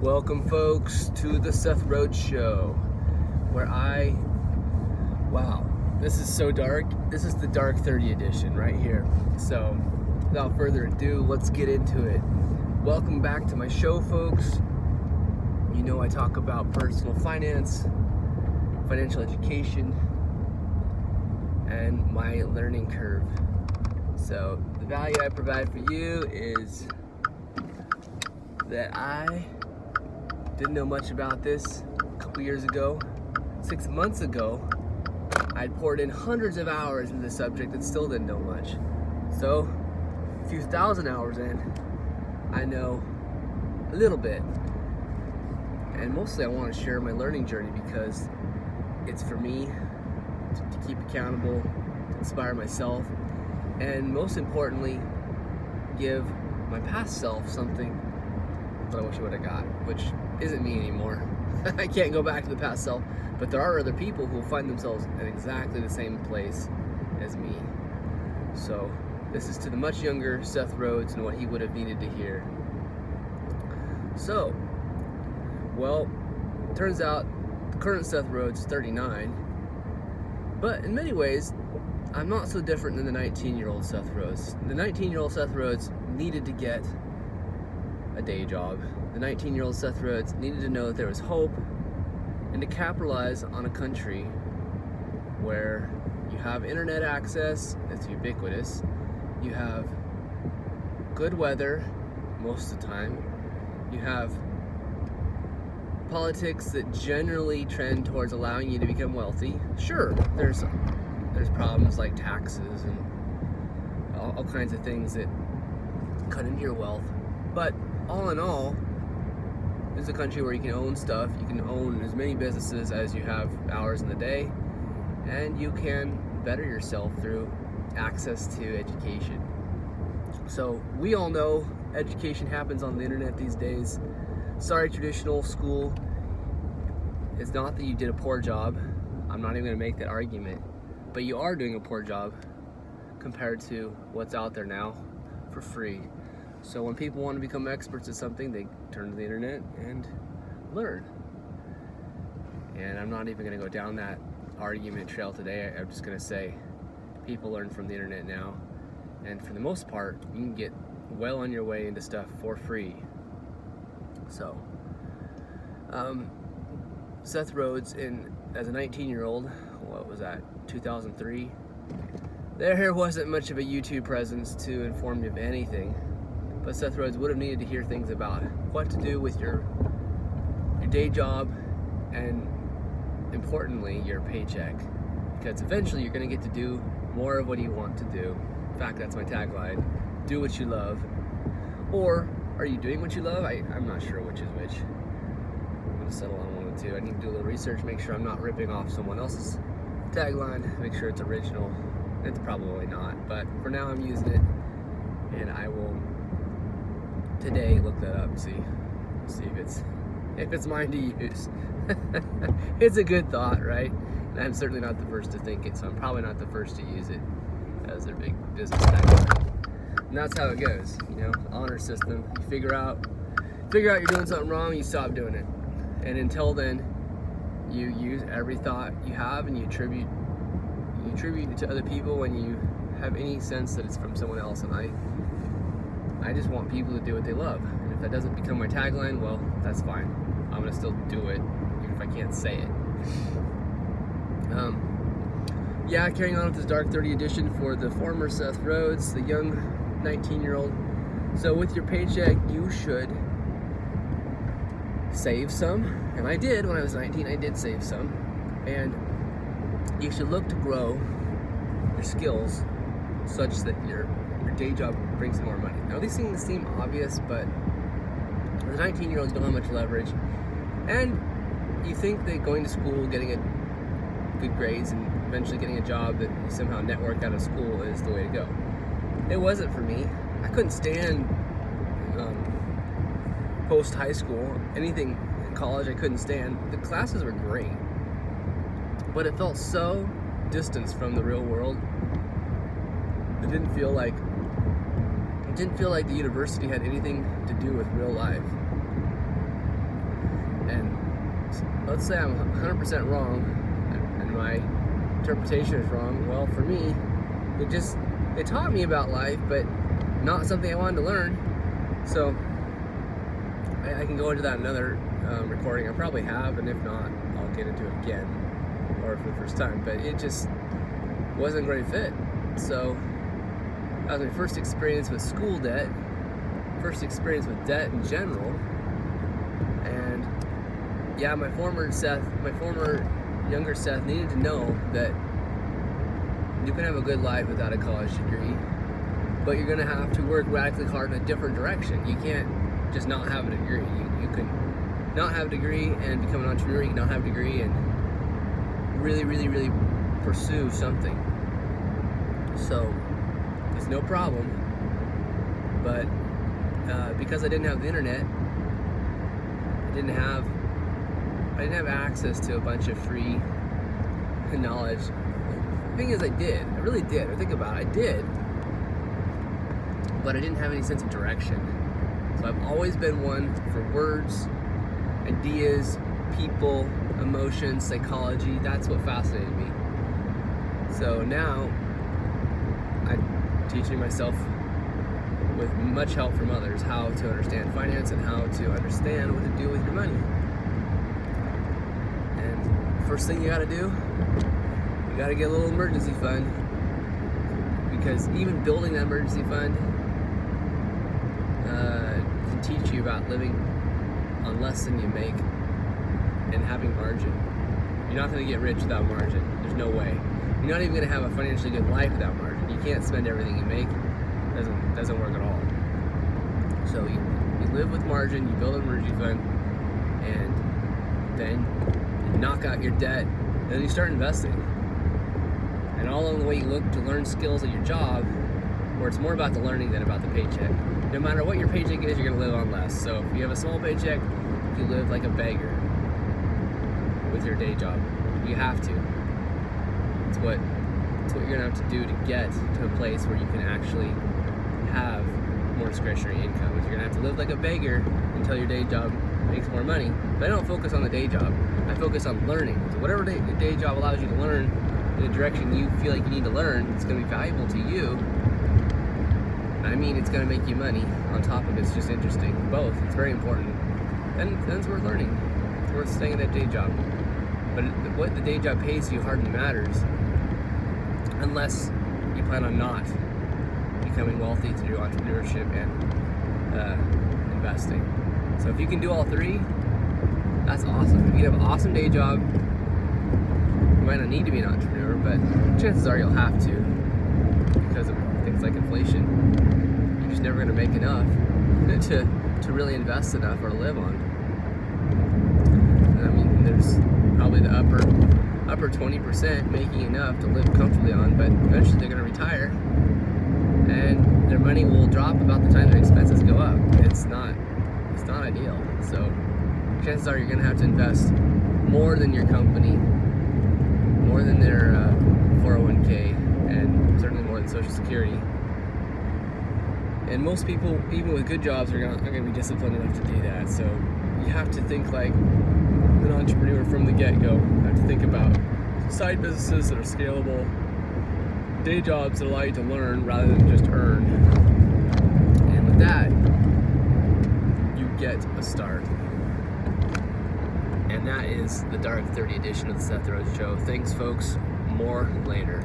Welcome, folks, to the Seth Rhodes Show, where wow, this is so dark. This is the Dark 30 edition right here. So, without further ado, let's get into it. Welcome back to my show, folks. You know I talk about personal finance, financial education, and my learning curve. So, the value I provide for you is that I didn't know much about this a couple years ago. 6 months ago, I'd poured in hundreds of hours into the subject and still didn't know much. So, a few thousand hours in, I know a little bit. And mostly I want to share my learning journey because it's for me to keep accountable, to inspire myself, and most importantly, give my past self something that I wish I would have got, which isn't me anymore. I can't go back to the past self, but there are other people who will find themselves in exactly the same place as me. So this is to the much younger Seth Rhodes and what he would have needed to hear. So, well, turns out the current Seth Rhodes is 39, but in many ways, I'm not so different than the 19-year-old Seth Rhodes. The 19-year-old Seth Rhodes needed to get a day job. The 19-year-old Seth Rhodes needed to know that there was hope and to capitalize on a country where you have internet access that's ubiquitous, you have good weather most of the time, you have politics that generally trend towards allowing you to become wealthy. Sure, there's problems like taxes and all kinds of things that cut into your wealth, but all in all, it's a country where you can own stuff, you can own as many businesses as you have hours in the day, and you can better yourself through access to education. So we all know education happens on the internet these days. Sorry, traditional school. It's not that you did a poor job. I'm not even going to make that argument, but you are doing a poor job compared to what's out there now for free. So when people want to become experts at something, they turn to the internet and learn. And I'm not even going to go down that argument trail today. I'm just going to say people learn from the internet now. And for the most part, you can get well on your way into stuff for free. So, Seth Rhodes, as a 19-year-old, what was that, 2003? There wasn't much of a YouTube presence to inform you of anything. But Seth Rhodes would have needed to hear things about what to do with your day job and, importantly, your paycheck. Because eventually you're going to get to do more of what you want to do. In fact, that's my tagline. Do what you love. Or, are you doing what you love? I'm not sure which is which. I'm going to settle on one of the two. I need to do a little research, make sure I'm not ripping off someone else's tagline, make sure it's original. It's probably not, but for now I'm using it, and I will today look that up, see if it's mine to use. It's a good thought, right? And I'm certainly not the first to think it, so I'm probably not the first to use it as their big business tagline. And that's how it goes, honor system. You figure out you're doing something wrong, you stop doing it. And until then, you use every thought you have and you attribute it to other people when you have any sense that it's from someone else. And I just want people to do what they love. And if that doesn't become my tagline, well, that's fine. I'm going to still do it, even if I can't say it. Carrying on with this Dark 30 edition for the former Seth Rhodes, the young 19-year-old. So with your paycheck, you should save some. And I did when I was 19, I did save some. And you should look to grow your skills such that your day job brings in more money. Now these things seem obvious, but the 19-year-olds don't have much leverage, and you think that going to school, getting good grades, and eventually getting a job that you somehow network out of school is the way to go. It wasn't for me. I couldn't stand post high school, anything in college I couldn't stand. The classes were great, but it felt so distanced from the real world. It didn't feel like the university had anything to do with real life. let's say I'm 100% wrong and my interpretation is wrong. Well, for me, it taught me about life, but not something I wanted to learn. So I can go into that in another recording. I probably have, and if not, I'll get into it again, or for the first time. But it just wasn't a great fit. So that was my first experience with school debt, first experience with debt in general. And yeah, my former younger Seth needed to know that you can have a good life without a college degree, but you're gonna have to work radically hard in a different direction. You can't just not have a degree. You can not have a degree and become an entrepreneur. You can not have a degree and really, really, really pursue something. So it's no problem. But because I didn't have the internet, I didn't have access to a bunch of free knowledge. The thing is, I really did. I think about it, I did, but I didn't have any sense of direction. So I've always been one for words, ideas, people, emotions, psychology. That's what fascinated me. So now I'm teaching myself, with much help from others, how to understand finance and how to understand what to do with your money. And first thing you gotta do, you gotta get a little emergency fund, because even building that emergency fund can teach you about living on less than you make and having margin. You're not gonna get rich without margin. There's no way. You're not even gonna have a financially good life without margin. You can't spend everything you make. Doesn't work at all. So you live with margin, you build an emergency fund, and then you knock out your debt, and then you start investing. And all along the way you look to learn skills at your job, where it's more about the learning than about the paycheck. No matter what your paycheck is, you're gonna live on less. So if you have a small paycheck, you live like a beggar with your day job. You have to. It's what you're gonna have to do to get to a place where you can actually have more discretionary income. You're gonna have to live like a beggar until your day job makes more money. But I don't focus on the day job. I focus on learning. So whatever the day job allows you to learn in a direction you feel like you need to learn, it's gonna be valuable to you. I mean, it's gonna make you money on top of it. It's just interesting. Both. It's very important. And it's worth learning. It's worth staying in that day job. But what the day job pays you hardly matters, unless you plan on not becoming wealthy through entrepreneurship and investing. So if you can do all three, that's awesome. If you have an awesome day job, you might not need to be an entrepreneur, but chances are you'll have to, because of things like inflation. You're just never going to make enough to really invest enough or live on. I mean, there's probably the upper 20% making enough to live comfortably on, but eventually they're going to retire, and their money will drop about the time their expenses go up. It's not ideal. So chances are you're going to have to invest more than your company, more than their 401k, and certainly more than Social Security. And most people, even with good jobs, are going to be disciplined enough to do that. So you have to think like an entrepreneur from the get-go. You have to think about side businesses that are scalable, day jobs that allow you to learn rather than just earn. And with that, you get a start. And that is the Dark 30 edition of the Seth Rhodes Show. Thanks, folks. More later.